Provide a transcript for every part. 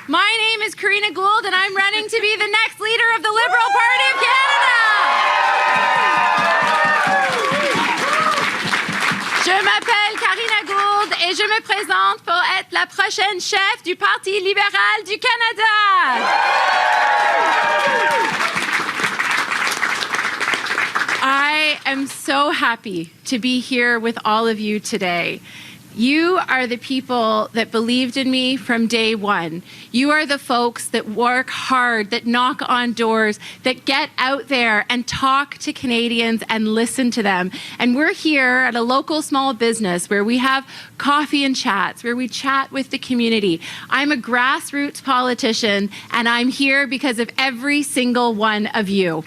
My name is Karina Gould, and I'm running to be the next leader of the Liberal Party of Canada. Je m'appelle Karina Gould et je me présente pour être la prochaine chef du Parti libéral du Canada. I am so happy to be here with all of you today. You are the people that believed in me from day one. You are the folks that work hard, that knock on doors, that get out there and talk to Canadians and listen to them. And we're here at a local small business where we have coffee and chats, where we chat with the community. I'm a grassroots politician, and I'm here because of every single one of you.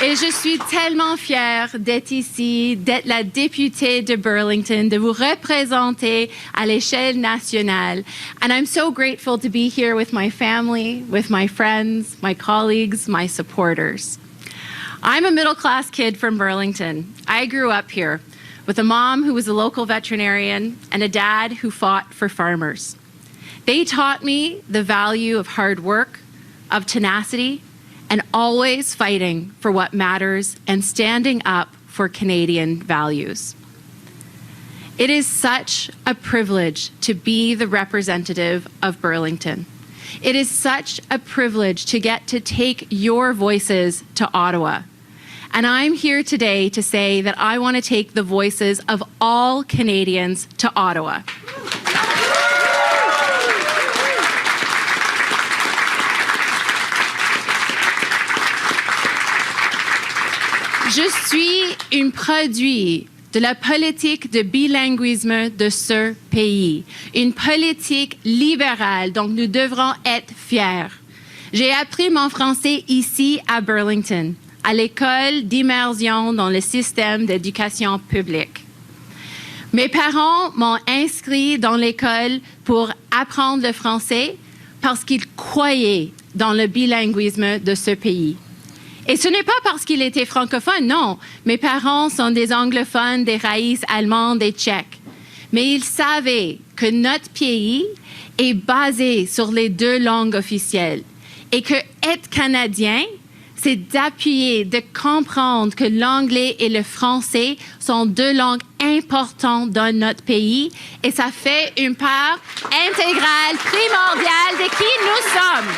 Et je suis tellement fière d'être ici, d'être la députée de Burlington, de vous représenter à l'échelle nationale. And I'm so grateful to be here with my family, with my friends, my colleagues, my supporters. I'm a middle-class kid from Burlington. I grew up here with a mom who was a local veterinarian and a dad who fought for farmers. They taught me the value of hard work, of tenacity, and always fighting for what matters and standing up for Canadian values. It is such a privilege to be the representative of Burlington. It is such a privilege to get to take your voices to Ottawa. And I'm here today to say that I want to take the voices of all Canadians to Ottawa. Je suis un produit de la politique de bilinguisme de ce pays, une politique libérale dont nous devrons être fiers. J'ai appris mon français ici à Burlington, à l'école d'immersion dans le système d'éducation publique. Mes parents m'ont inscrit dans l'école pour apprendre le français parce qu'ils croyaient dans le bilinguisme de ce pays. Et ce n'est pas parce qu'il était francophone, non. Mes parents sont des anglophones, des raïces allemandes et tchèques. Mais ils savaient que notre pays est basé sur les deux langues officielles et que être canadien, c'est d'appuyer, de comprendre que l'anglais et le français sont deux langues importantes dans notre pays et ça fait une part intégrale, primordiale de qui nous sommes.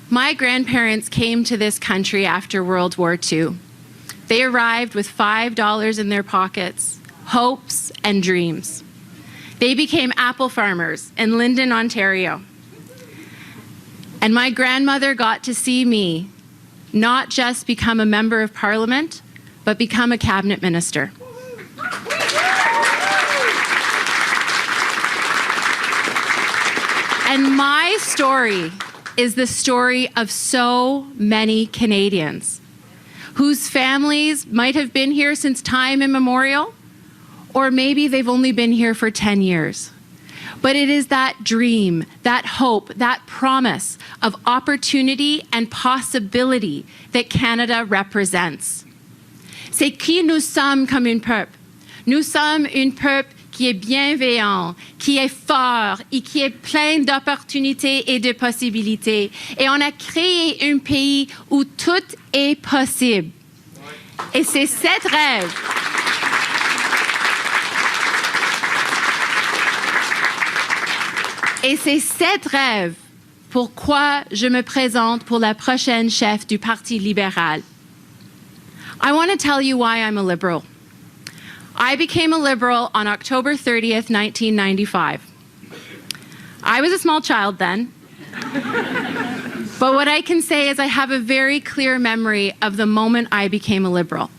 My grandparents came to this country after World War II. They arrived with $5 in their pockets, hopes and dreams. They became apple farmers in Lyndon, Ontario. And my grandmother got to see me not just become a member of Parliament, but become a cabinet minister. And my story is the story of so many Canadians whose families might have been here since time immemorial, or maybe they've only been here for 10 years. But it is that dream, that hope, that promise of opportunity and possibility that Canada represents. C'est qui nous sommes comme un peuple. Nous sommes un peuple qui est bienveillant, qui est fort et qui est plein d'opportunités et de possibilités. Et on a créé un pays où tout est possible. Et c'est cet rêve. Et c'est cet rêve pourquoi je me présente pour la prochaine chef du Parti libéral. I want to tell you why I'm a Liberal. I became a Liberal on October 30th, 1995. I was a small child then, but what I can say is I have a very clear memory of the moment I became a Liberal.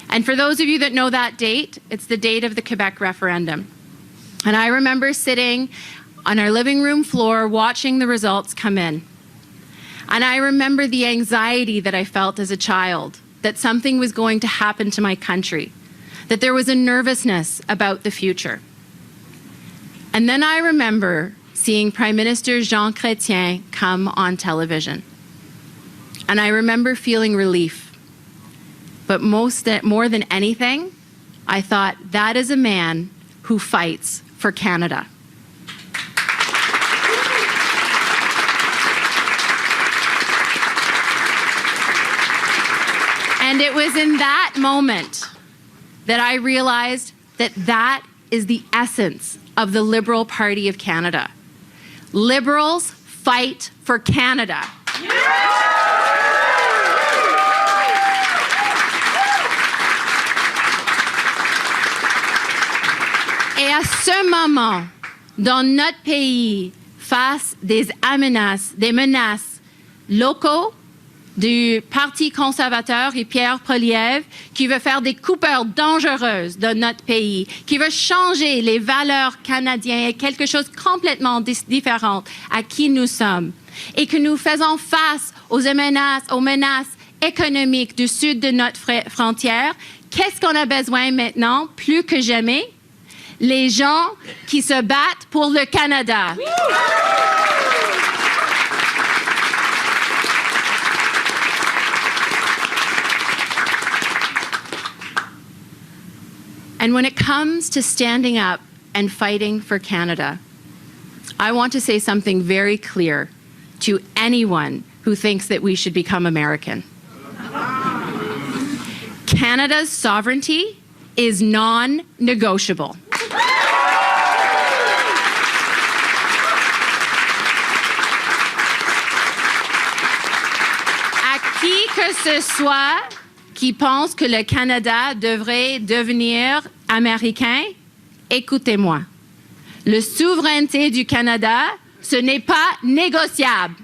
And for those of you that know that date, it's the date of the Quebec referendum. And I remember sitting on our living room floor watching the results come in. And I remember the anxiety that I felt as a child, that something was going to happen to my country, that there was a nervousness about the future. And then I remember seeing Prime Minister Jean Chrétien come on television. And I remember feeling relief. But more than anything, I thought, that is a man who fights for Canada. And it was in that moment that I realized that that is the essence of the Liberal Party of Canada. Liberals fight for Canada. Et à ce moment, dans notre pays, face des menaces locaux du Parti conservateur et Pierre Poilievre, qui veut faire des coupures dangereuses dans notre pays, qui veut changer les valeurs canadiennes et quelque chose de complètement différent à qui nous sommes, et que nous faisons face aux menaces économiques du sud de notre frontière, qu'est-ce qu'on a besoin maintenant, plus que jamais? Les gens qui se battent pour le Canada. And when it comes to standing up and fighting for Canada, I want to say something very clear to anyone who thinks that we should become American. Canada's sovereignty is non-negotiable. À qui que ce soit qui pense que le Canada devrait devenir américain, écoutez-moi. La souveraineté du Canada, ce n'est pas négociable.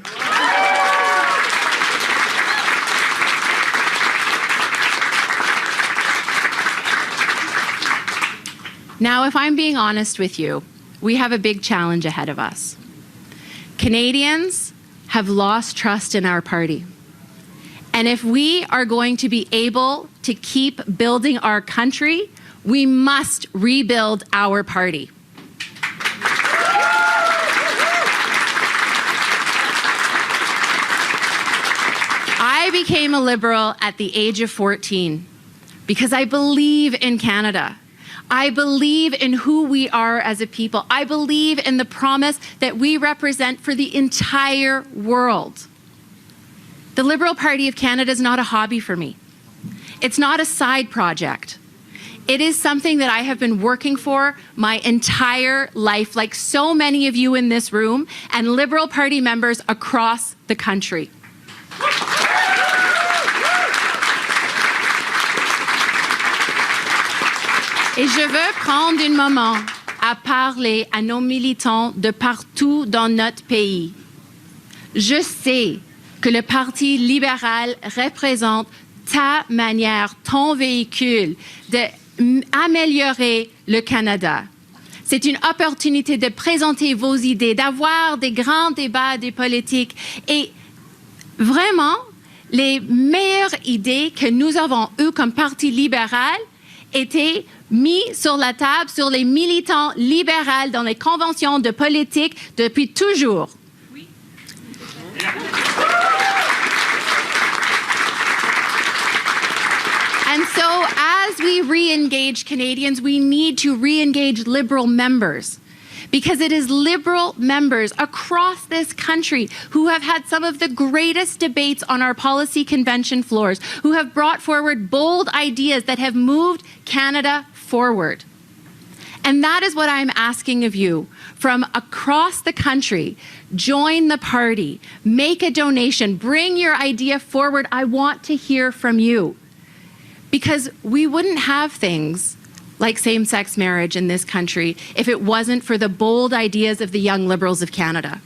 Now, if I'm being honest with you, we have a big challenge ahead of us. Canadians have lost trust in our party. And if we are going to be able to keep building our country, we must rebuild our party. I became a Liberal at the age of 14 because I believe in Canada. I believe in who we are as a people. I believe in the promise that we represent for the entire world. The Liberal Party of Canada is not a hobby for me. It's not a side project. It is something that I have been working for my entire life, like so many of you in this room and Liberal Party members across the country. Et je veux prendre un moment à parler à nos militants de partout dans notre pays. Je sais que le Parti libéral représente ta manière, ton véhicule d'améliorer le Canada. C'est une opportunité de présenter vos idées, d'avoir des grands débats des politiques. Et vraiment, les meilleures idées que nous avons eues comme Parti libéral étaient mises sur la table sur les militants libéraux dans les conventions de politique depuis toujours. Oui. And so as we re-engage Canadians, we need to re-engage Liberal members, because it is Liberal members across this country who have had some of the greatest debates on our policy convention floors, who have brought forward bold ideas that have moved Canada forward. And that is what I'm asking of you from across the country. Join the party, make a donation, bring your idea forward. I want to hear from you, because we wouldn't have things like same-sex marriage in this country if it wasn't for the bold ideas of the young Liberals of Canada.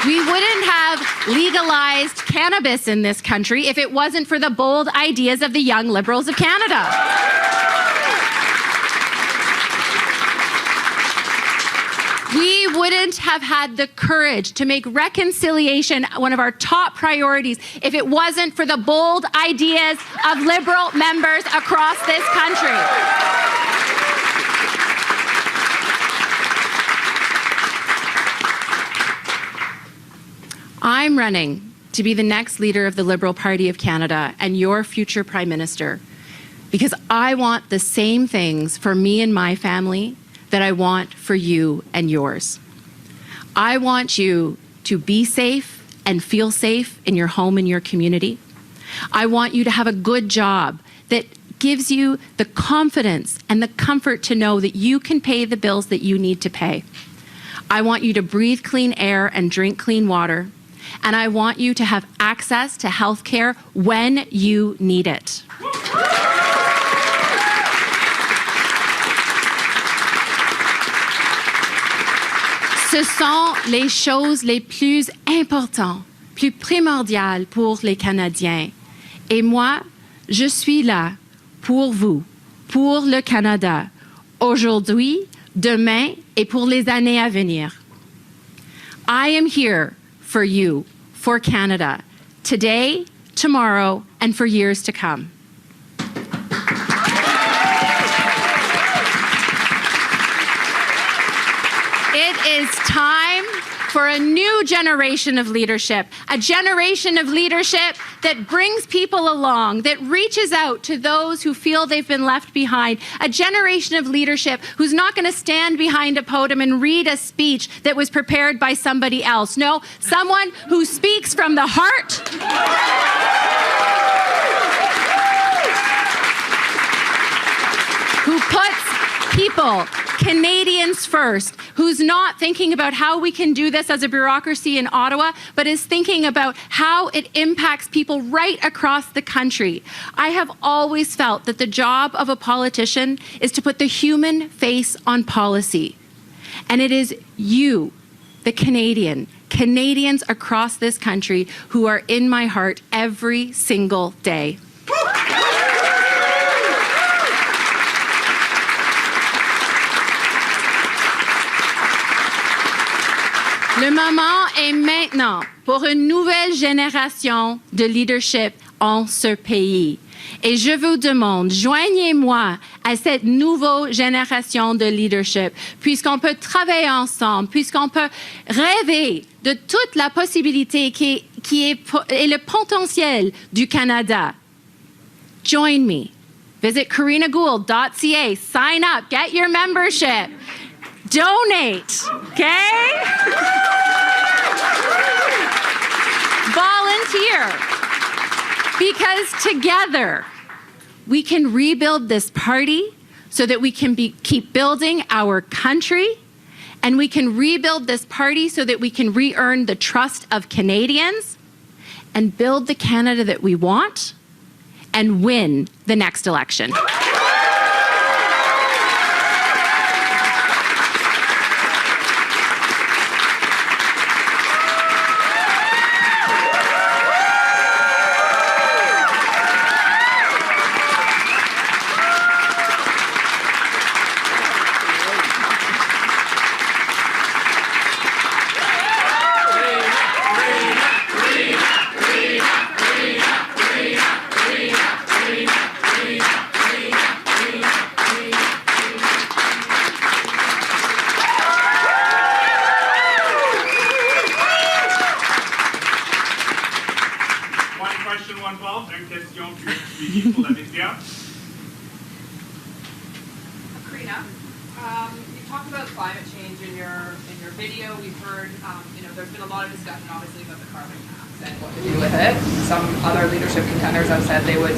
We wouldn't have legalized cannabis in this country if it wasn't for the bold ideas of the young Liberals of Canada. We wouldn't have had the courage to make reconciliation one of our top priorities if it wasn't for the bold ideas of Liberal members across this country. I'm running to be the next leader of the Liberal Party of Canada and your future Prime Minister because I want the same things for me and my family that I want for you and yours. I want you to be safe and feel safe in your home and your community. I want you to have a good job that gives you the confidence and the comfort to know that you can pay the bills that you need to pay. I want you to breathe clean air and drink clean water. And I want you to have access to health care when you need it. Ce sont les choses les plus importantes, plus primordiales pour les Canadiens. Et moi, je suis là pour vous, pour le Canada, aujourd'hui, demain et pour les années à venir. I am here for you, for Canada, today, tomorrow, and for years to come. It is time for a new generation of leadership, a generation of leadership that brings people along, that reaches out to those who feel they've been left behind, a generation of leadership who's not going to stand behind a podium and read a speech that was prepared by somebody else. No, someone who speaks from the heart. Who puts people, Canadians first, who's not thinking about how we can do this as a bureaucracy in Ottawa, but is thinking about how it impacts people right across the country. I have always felt that the job of a politician is to put the human face on policy. And it is you, the Canadians across this country, who are in my heart every single day. Le moment est maintenant pour une nouvelle génération de leadership en ce pays. Et je vous demande, joignez-moi à cette nouvelle génération de leadership, puisqu'on peut travailler ensemble, puisqu'on peut rêver de toute la possibilité qui est le potentiel du Canada. Join me. Visit karinagould.ca. Sign up. Get your membership. Donate, okay? Volunteer. Because together, we can rebuild this party so that we can keep building our country, and we can rebuild this party so that we can re-earn the trust of Canadians and build the Canada that we want and win the next election. You talked about climate change in your video. We've heard, there's been a lot of discussion, obviously, about the carbon tax and what to do with it. Some other leadership contenders have said they would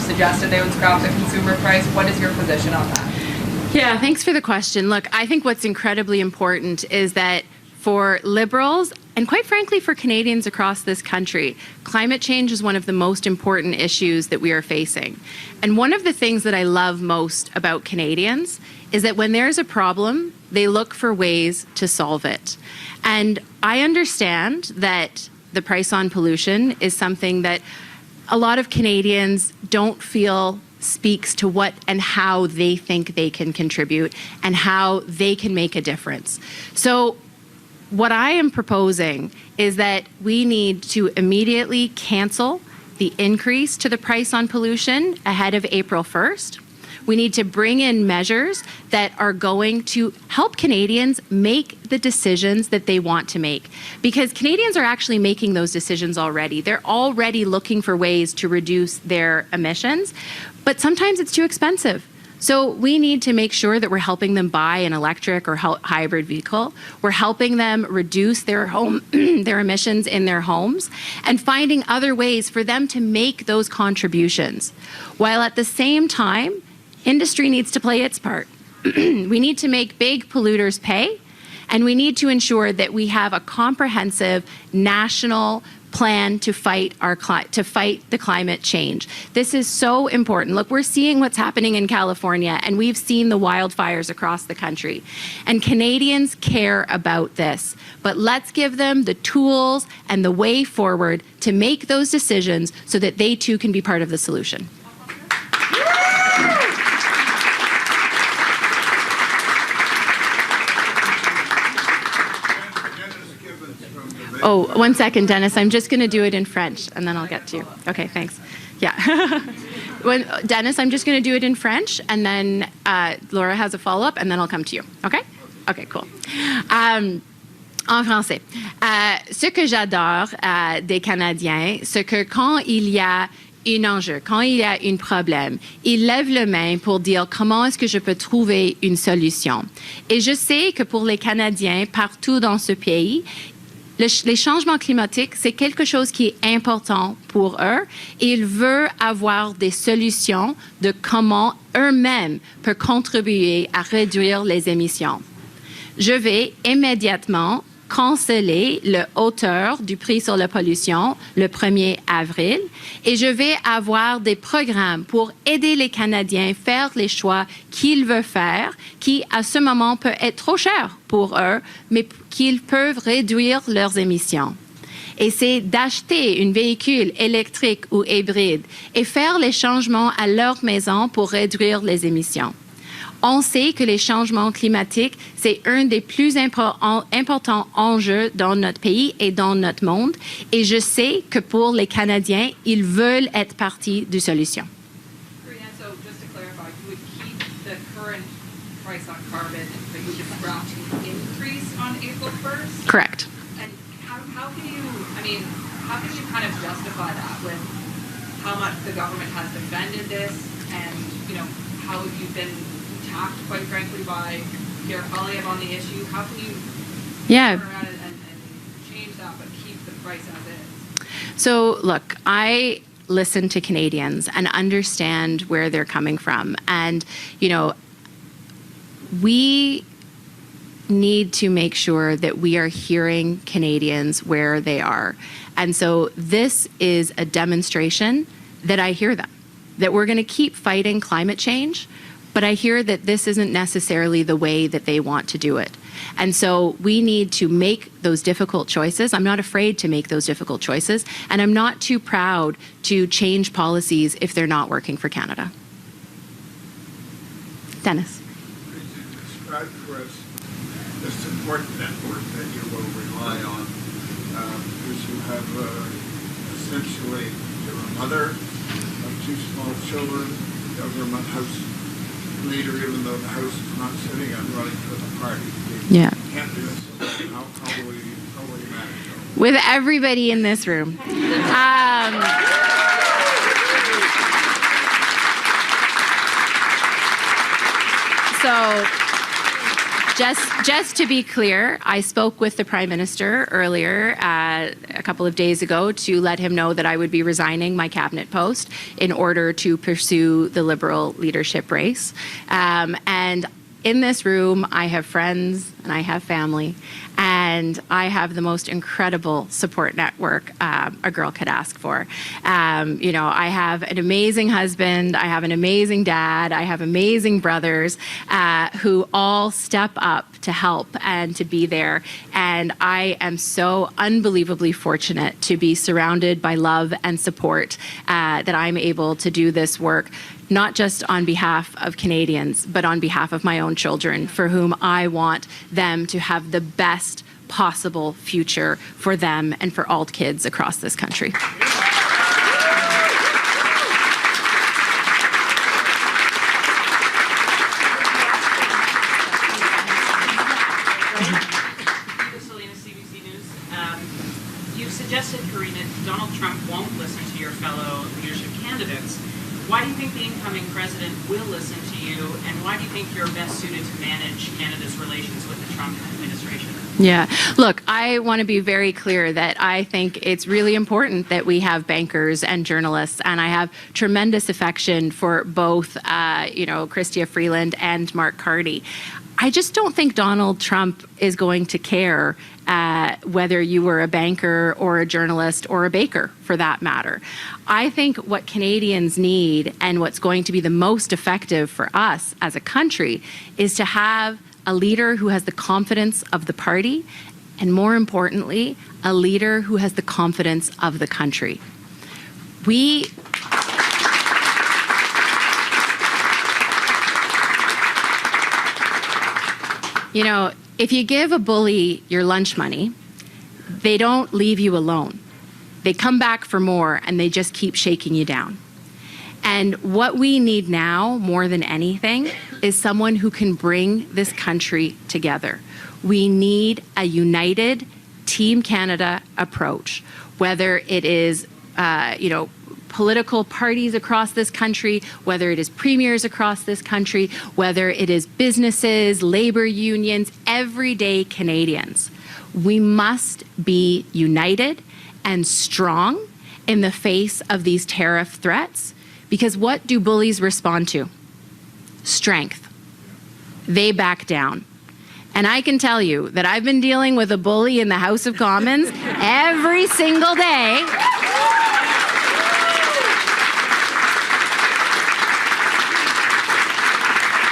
suggested they would scrap the consumer price. What is your position on that? Yeah, thanks for the question. Look, I think what's incredibly important is that for Liberals, and quite frankly for Canadians across this country, climate change is one of the most important issues that we are facing. And one of the things that I love most about Canadians is that when there's a problem, they look for ways to solve it. And I understand that the price on pollution is something that a lot of Canadians don't feel speaks to what and how they think they can contribute and how they can make a difference. So what I am proposing is that we need to immediately cancel the increase to the price on pollution ahead of April 1st. We need to bring in measures that are going to help Canadians make the decisions that they want to make. Because Canadians are actually making those decisions already. They're already looking for ways to reduce their emissions, but sometimes it's too expensive. So we need to make sure that we're helping them buy an electric or hybrid vehicle. We're helping them reduce their their emissions in their homes and finding other ways for them to make those contributions. While at the same time, industry needs to play its part. We need to make big polluters pay, and we need to ensure that we have a comprehensive national plan to fight the climate change. This is so important. Look, we're seeing what's happening in California, and we've seen the wildfires across the country. And Canadians care about this. But let's give them the tools and the way forward to make those decisions so that they too can be part of the solution. Oh, 1 second, Dennis. I'm just going to do it in French, and then I'll get to you. Okay, thanks. Yeah. Dennis, I'm just going to do it in French, and then Laura has a follow-up, and then I'll come to you. Okay? Okay, cool. En français. Ce que j'adore des Canadiens, c'est que quand il y a un enjeu, quand il y a un problème, ils lèvent la main pour dire comment est-ce que je peux trouver une solution. Et je sais que pour les Canadiens, partout dans ce pays, les changements climatiques, c'est quelque chose qui est important pour eux et ils veulent avoir des solutions de comment eux-mêmes peuvent contribuer à réduire les émissions. Je vais immédiatement canceller le hauteur du prix sur la pollution le 1er avril et je vais avoir des programmes pour aider les Canadiens à faire les choix qu'ils veulent faire, qui à ce moment peut être trop cher pour eux, mais qu'ils peuvent réduire leurs émissions. Et c'est d'acheter un véhicule électrique ou hybride et faire les changements à leur maison pour réduire les émissions. On sait que les changements climatiques, c'est un des plus importants enjeux dans notre pays et dans notre monde. Et je sais que pour les Canadiens, ils veulent être partie de la solution. So just to clarify, you would keep the current price on carbon, but you would scrap to increase on April 1st? Correct. And how can you, I mean, how can you kind of justify that with how much the government has defended this and, you know, how you've been attacked, quite frankly, by Pierre Poilievre on the issue? How can you turn around and change that but keep the price as is? So, look, I listen to Canadians and understand where they're coming from. And, you know, we need to make sure that we are hearing Canadians where they are. And so this is a demonstration that I hear them, that we're going to keep fighting climate change, but I hear that this isn't necessarily the way that they want to do it. And so we need to make those difficult choices. I'm not afraid to make those difficult choices, and I'm not too proud to change policies if they're not working for Canada. Dennis. Could you describe for us the support network that you will rely on? Because you have essentially, you're a mother of 2 small children, government house leader, even though the House is not sitting and running for the party. Yeah. You can't do this alone. How will you manage it? With everybody in this room. So just to be clear, I spoke with the Prime Minister earlier, a couple of days ago, to let him know that I would be resigning my cabinet post in order to pursue the Liberal leadership race. And in this room, I have friends and I have family, and I have the most incredible support network a girl could ask for. You know, I have an amazing husband, I have an amazing dad, I have amazing brothers who all step up to help and to be there. And I am so unbelievably fortunate to be surrounded by love and support that I'm able to do this work, not just on behalf of Canadians, but on behalf of my own children, for whom I want them to have the best possible future for them and for all kids across this country. you, and why do you think you're best suited to manage Canada's relations with the Trump administration? Yeah. Look, I want to be very clear that I think it's really important that we have bankers and journalists, and I have tremendous affection for both, Chrystia Freeland and Mark Carney. I just don't think Donald Trump is going to care whether you were a banker or a journalist or a baker, for that matter. I think what Canadians need and what's going to be the most effective for us as a country is to have a leader who has the confidence of the party, and more importantly, a leader who has the confidence of the country. If you give a bully your lunch money, they don't leave you alone. They come back for more, and they just keep shaking you down. And what we need now, more than anything, is someone who can bring this country together. We need a united Team Canada approach, whether it is, political parties across this country, whether it is premiers across this country, whether it is businesses, labor unions, everyday Canadians. We must be united and strong in the face of these tariff threats, because what do bullies respond to? Strength. They back down. And I can tell you that I've been dealing with a bully in the House of Commons every single day.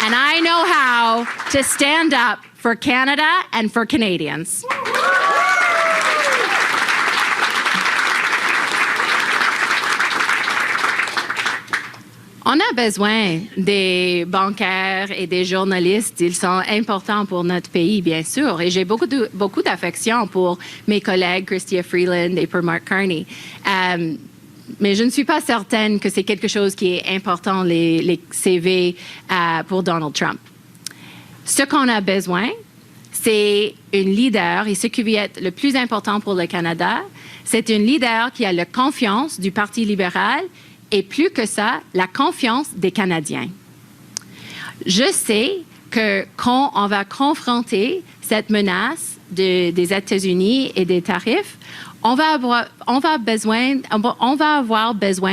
And I know how to stand up for Canada and for Canadians. On a besoin des bancaires et des journalistes. Ils sont importants pour notre pays, bien sûr. Et j'ai beaucoup d'affection pour mes collègues Chrystia Freeland et pour Mark Carney. Mais je ne suis pas certaine que c'est quelque chose qui est important, les CV pour Donald Trump. Ce qu'on a besoin, c'est une leader, et ce qui va être le plus important pour le Canada, c'est une leader qui a la confiance du Parti libéral et plus que ça, la confiance des Canadiens. Je sais que quand on va confronter cette menace des États-Unis et des tarifs, on va avoir besoin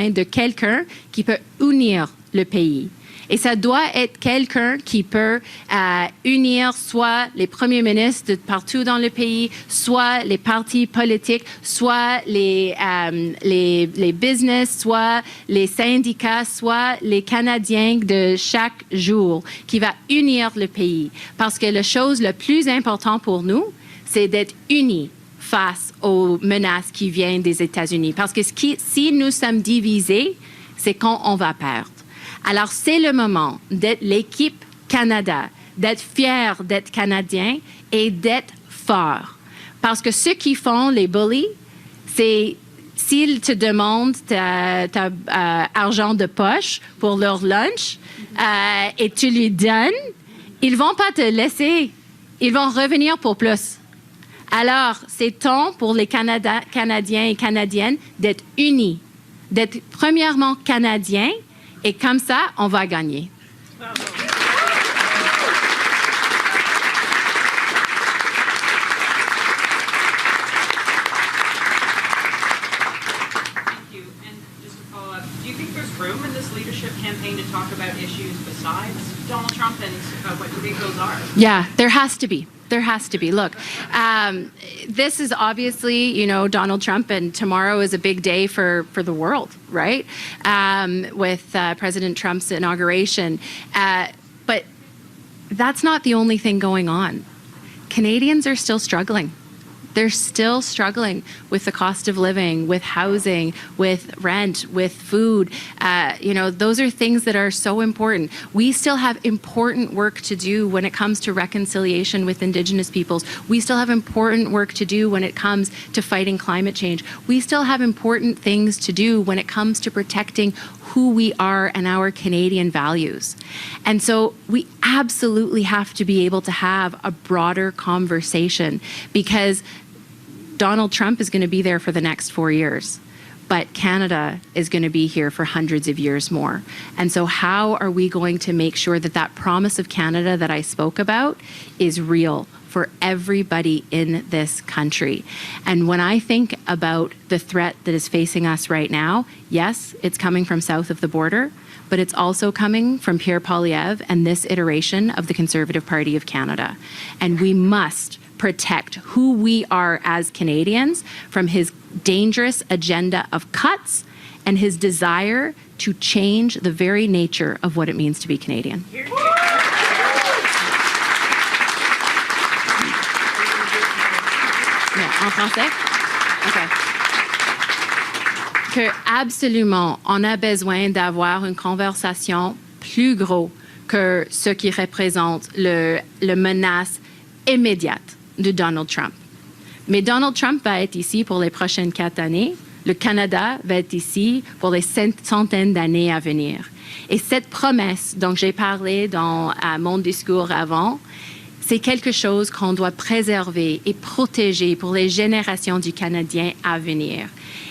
de quelqu'un qui peut unir le pays. Et ça doit être quelqu'un qui peut unir soit les premiers ministres de partout dans le pays, soit les partis politiques, soit les business, soit les syndicats, soit les Canadiens de chaque jour, qui va unir le pays. Parce que la chose la plus importante pour nous, c'est d'être unis face aux menaces qui viennent des États-Unis. Parce que si nous sommes divisés, c'est quand on va perdre. Alors, c'est le moment d'être l'équipe Canada, d'être fier d'être Canadien et d'être fort. Parce que ce qu'ils font, les bullies, c'est s'ils te demandent ta argent de poche pour leur lunch et tu lui donnes, ils vont pas te laisser. Ils vont revenir pour plus. Alors, c'est temps pour les Canadiens et Canadiennes d'être unis, d'être premièrement Canadiens, et comme ça, on va gagner. Thank you. And just to follow up, do you think there's room in this leadership campaign to talk about issues besides Donald Trump, and what do you think those are? Yeah, there has to be. There has to be. Look, this is obviously, Donald Trump, and tomorrow is a big day for the world, right? With President Trump's inauguration. But that's not the only thing going on. Canadians are still struggling. They're still struggling with the cost of living, with housing, with rent, with food. Those are things that are so important. We still have important work to do when it comes to reconciliation with Indigenous peoples. We still have important work to do when it comes to fighting climate change. We still have important things to do when it comes to protecting who we are and our Canadian values. And so we absolutely have to be able to have a broader conversation, because Donald Trump is going to be there for the next 4 years. but Canada is going to be here for hundreds of years more. And so how are we going to make sure that that promise of Canada that I spoke about is real for everybody in this country? And when I think about the threat that is facing us right now, yes, it's coming from south of the border, but it's also coming from Pierre Poilievre and this iteration of the Conservative Party of Canada. And we must protect who we are as Canadians from his dangerous agenda of cuts and his desire to change the very nature of what it means to be Canadian. En français? OK. Que absolument, on a besoin d'avoir une conversation plus gros que ce qui représente le menace immédiate de Donald Trump. Mais Donald Trump va être ici pour les prochaines 4 années. Le Canada va être ici pour les centaines d'années à venir. Et cette promesse dont j'ai parlé dans mon discours avant, c'est quelque chose qu'on doit préserver et protéger pour les générations du Canadien à venir.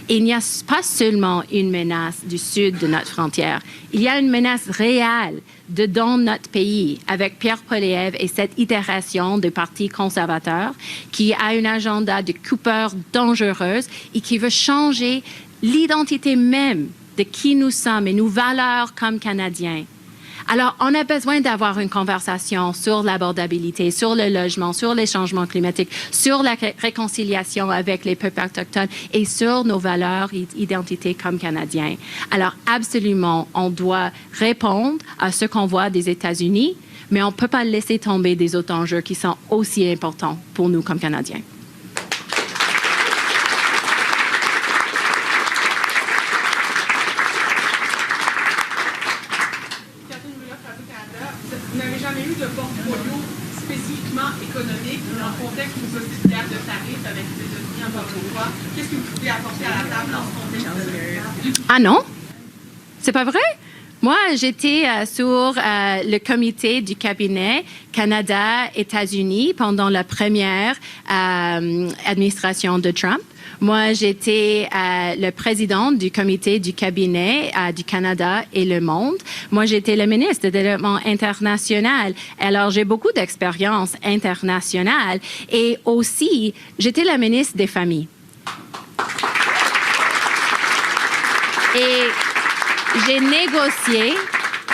Et il n'y a pas seulement une menace du sud de notre frontière, il y a une menace réelle dans notre pays avec Pierre Poilievre et cette itération du Parti conservateur qui a un agenda de coupeur dangereuse et qui veut changer l'identité même de qui nous sommes et nos valeurs comme Canadiens. Alors, on a besoin d'avoir une conversation sur l'abordabilité, sur le logement, sur les changements climatiques, sur la réconciliation avec les peuples autochtones et sur nos valeurs et identités comme Canadiens. Alors, absolument, on doit répondre à ce qu'on voit des États-Unis, mais on ne peut pas laisser tomber des autres enjeux qui sont aussi importants pour nous comme Canadiens. Vous n'avez jamais eu de portfolio spécifiquement économique dans le contexte d'une société de tarifs avec les États-Unis encore une fois. Qu'est-ce que vous pouvez apporter à la table dans ce contexte? Ah non? C'est pas vrai? Moi, j'étais sur le comité du cabinet Canada-États-Unis pendant la première administration de Trump. Moi, j'étais le président du comité du cabinet du Canada et le monde. Moi, j'étais le ministre de développement international. Alors, j'ai beaucoup d'expérience internationale. Et aussi, j'étais la ministre des familles. Et j'ai négocié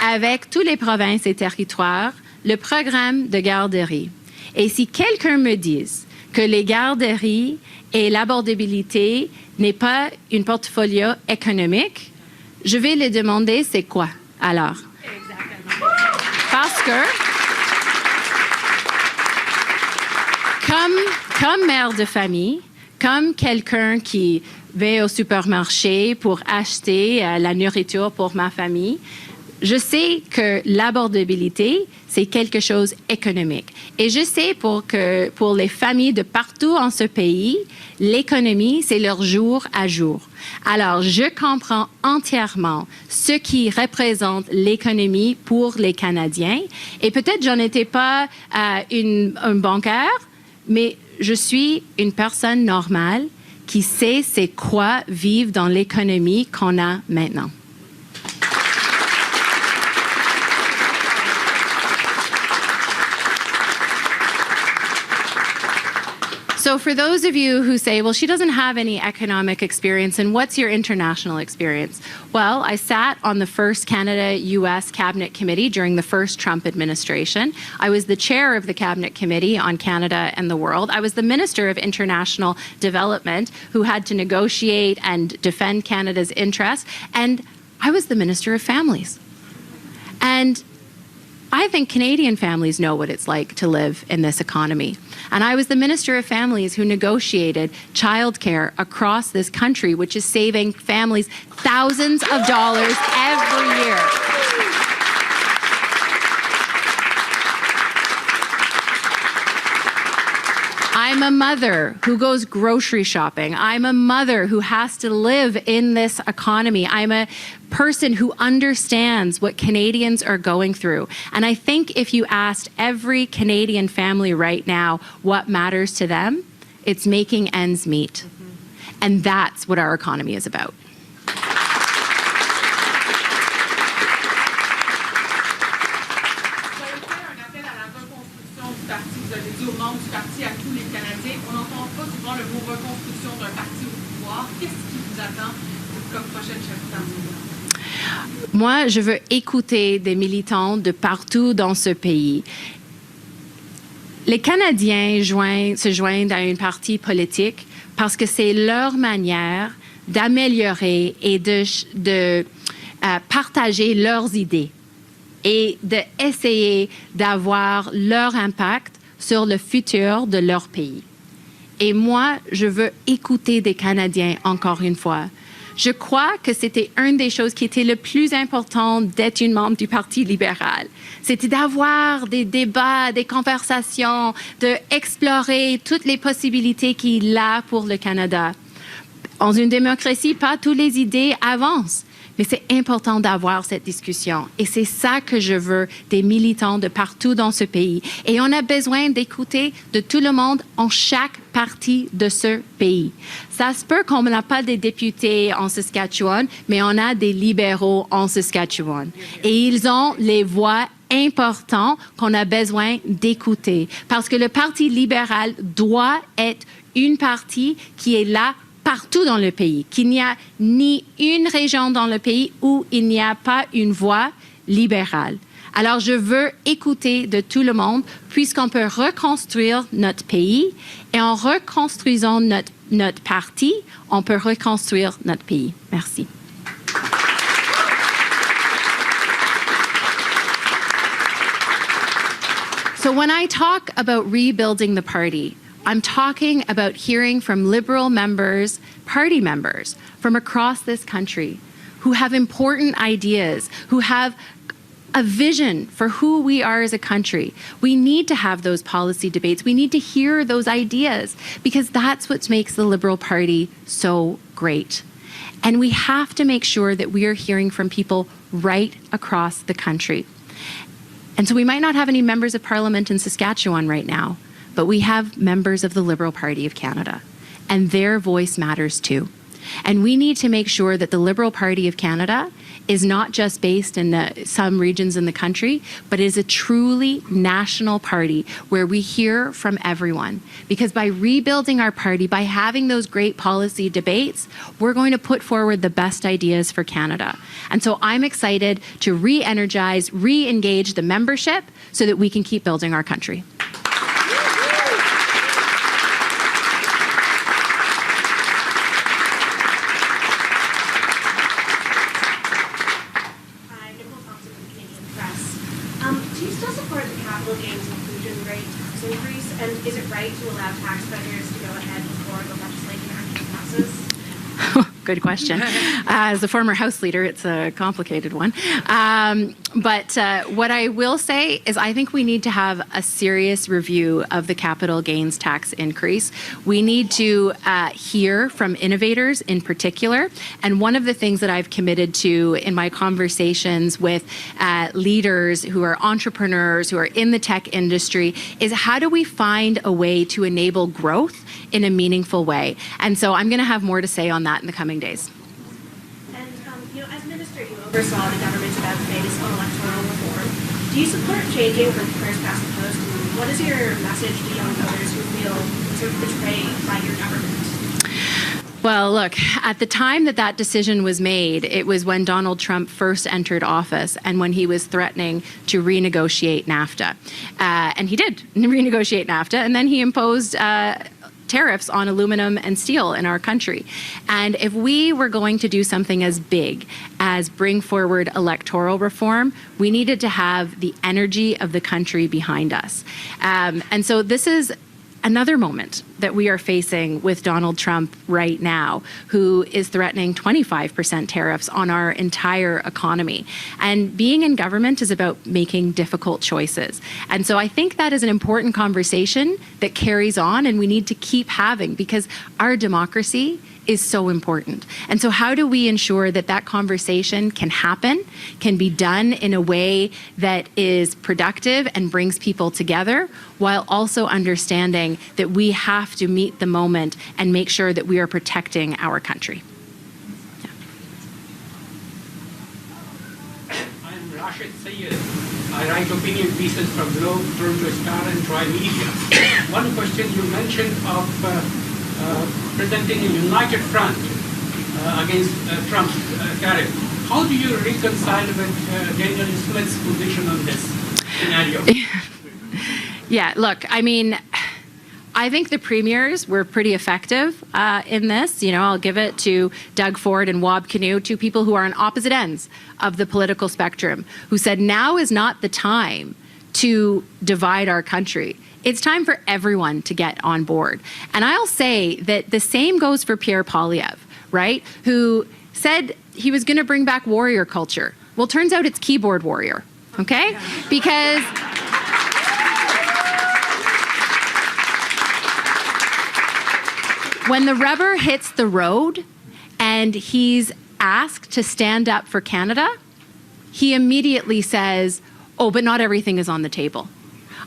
avec toutes les provinces et territoires le programme de garderie. Et si quelqu'un me dit que les garderies et l'abordabilité n'est pas un portfolio économique, je vais lui demander c'est quoi alors? Exactement. Parce que, comme mère de famille, comme quelqu'un qui va au supermarché pour acheter la nourriture pour ma famille, je sais que l'abordabilité, c'est quelque chose d'économique. Et je sais pour les familles de partout en ce pays, l'économie, c'est leur jour à jour. Alors, je comprends entièrement ce qui représente l'économie pour les Canadiens. Et peut-être j'en étais pas un bancaire, mais je suis une personne normale qui sait c'est quoi vivre dans l'économie qu'on a maintenant. So for those of you who say, well, she doesn't have any economic experience, and what's your international experience? Well, I sat on the first Canada-US Cabinet Committee during the first Trump administration. I was the chair of the Cabinet Committee on Canada and the World. I was the Minister of International Development who had to negotiate and defend Canada's interests. And I was the Minister of Families. And I think Canadian families know what it's like to live in this economy. And I was the Minister of Families who negotiated childcare across this country, which is saving families thousands of dollars every year. I'm a mother who goes grocery shopping. I'm a mother who has to live in this economy. I'm a person who understands what Canadians are going through. And I think if you asked every Canadian family right now what matters to them, it's making ends meet. And that's what our economy is about. nom du parti, vous avez dit aux membres du parti, à tous les Canadiens. On n'entend pas souvent le mot reconstruction d'un parti au pouvoir. Qu'est-ce qui vous attend comme prochaine chef du parti? Moi, je veux écouter des militants de partout dans ce pays. Les Canadiens se joignent à une parti politique parce que c'est leur manière d'améliorer et de partager leurs idées et d'essayer d'avoir leur impact sur le futur de leur pays. Et moi, je veux écouter des Canadiens encore une fois. Je crois que c'était une des choses qui était le plus important d'être une membre du Parti libéral. C'était d'avoir des débats, des conversations, d'explorer toutes les possibilités qu'il a pour le Canada. Dans une démocratie, pas toutes les idées avancent. Mais c'est important d'avoir cette discussion. Et c'est ça que je veux des militants de partout dans ce pays. Et on a besoin d'écouter de tout le monde en chaque partie de ce pays. Ça se peut qu'on n'a pas des députés en Saskatchewan, mais on a des libéraux en Saskatchewan. Et ils ont les voix importantes qu'on a besoin d'écouter. Parce que le Parti libéral doit être une partie qui est là partout dans le pays, qu'il n'y a ni une région dans le pays où il n'y a pas une voix libérale. Alors, je veux écouter de tout le monde, puisqu'on peut reconstruire notre pays, et en reconstruisant notre parti, on peut reconstruire notre pays. Merci. So when I talk about rebuilding the party, I'm talking about hearing from Liberal members, party members from across this country who have important ideas, who have a vision for who we are as a country. We need to have those policy debates. We need to hear those ideas because that's what makes the Liberal Party so great. And we have to make sure that we are hearing from people right across the country. And so we might not have any members of Parliament in Saskatchewan right now, but we have members of the Liberal Party of Canada, and their voice matters too. And we need to make sure that the Liberal Party of Canada is not just based in some regions in the country, but is a truly national party where we hear from everyone. Because by rebuilding our party, by having those great policy debates, we're going to put forward the best ideas for Canada. And so I'm excited to re-energize, re-engage the membership so that we can keep building our country. And is it right to allow taxpayers to go ahead before the legislation actually passes? Good question. As a former House leader, it's a complicated one. But what I will say is I think we need to have a serious review of the capital gains tax increase. We need to hear from innovators in particular. And one of the things that I've committed to in my conversations with leaders who are entrepreneurs, who are in the tech industry, is how do we find a way to enable growth in a meaningful way? And so I'm going to have more to say on that in the coming days. And, as minister, you oversaw the government's about phase on electoral reform. Do you support changing from first past the post? And what is your message to young voters who feel sort of betrayed by your government? Well, look, at the time that decision was made, it was when Donald Trump first entered office and when he was threatening to renegotiate NAFTA. And he did renegotiate NAFTA, and then he imposed tariffs on aluminum and steel in our country. And if we were going to do something as big as bring forward electoral reform, we needed to have the energy of the country behind us. And so this is another moment that we are facing with Donald Trump right now, who is threatening 25% tariffs on our entire economy. And being in government is about making difficult choices. And so I think that is an important conversation that carries on and we need to keep having because our democracy is so important. And so how do we ensure that that conversation can happen, can be done in a way that is productive and brings people together, while also understanding that we have to meet the moment and make sure that we are protecting our country. I'm Rashid Sayed. I write opinion pieces from Globe, Toronto Star, and Tri-Media. One question you mentioned of presenting a united front against Trump's tariff. How do you reconcile with Daniel Smith's position on this scenario? Yeah, look, I mean, I think the premiers were pretty effective in this. You know, I'll give it to Doug Ford and Wab Kinew, two people who are on opposite ends of the political spectrum, who said now is not the time to divide our country. It's time for everyone to get on board. And I'll say that the same goes for Pierre Poilievre, right, who said he was going to bring back warrior culture. Well, turns out it's keyboard warrior, okay? Because when the rubber hits the road and he's asked to stand up for Canada, he immediately says, oh, but not everything is on the table.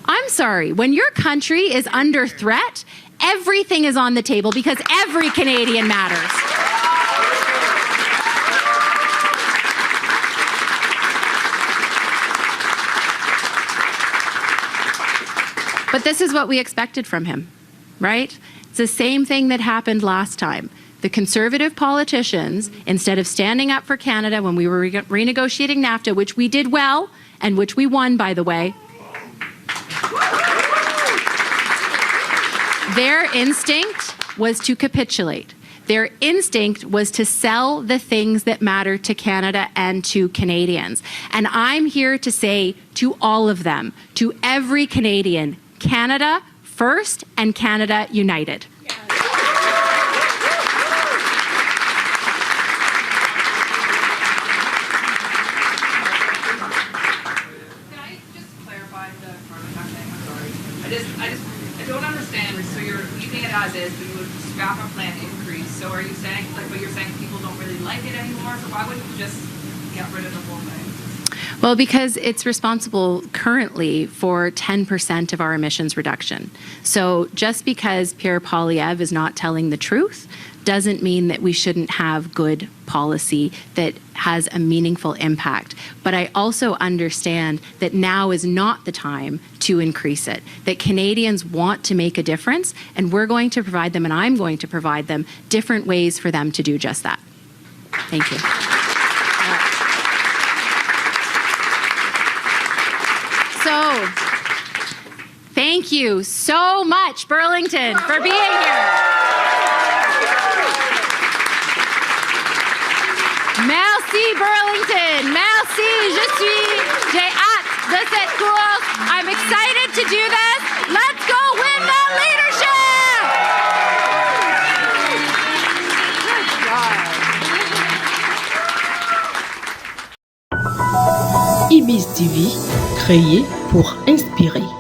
I'm sorry, when your country is under threat, everything is on the table because every Canadian matters. But this is what we expected from him, right? It's the same thing that happened last time. The Conservative politicians, instead of standing up for Canada when we were renegotiating NAFTA, which we did well, and which we won, by the way, their instinct was to capitulate. Their instinct was to sell the things that matter to Canada and to Canadians. And I'm here to say to all of them, to every Canadian, Canada first and Canada united. I don't understand. So you're leaving it as is, but you would scrap a plan increase. So are you saying, like what you're saying, people don't really like it anymore? So why wouldn't you just get rid of the whole thing? Well, because it's responsible currently for 10% of our emissions reduction. So just because Pierre Poilievre is not telling the truth doesn't mean that we shouldn't have good policy that has a meaningful impact. But I also understand that now is not the time to increase it, that Canadians want to make a difference, and we're going to provide them, and I'm going to provide them, different ways for them to do just that. Thank you. So, thank you so much, Burlington, for being here. Merci, Burlington. Merci. J'ai hâte de cette course. I'm excited to do this. Let's go win the leadership. I-Bizz TV, créé pour inspirer.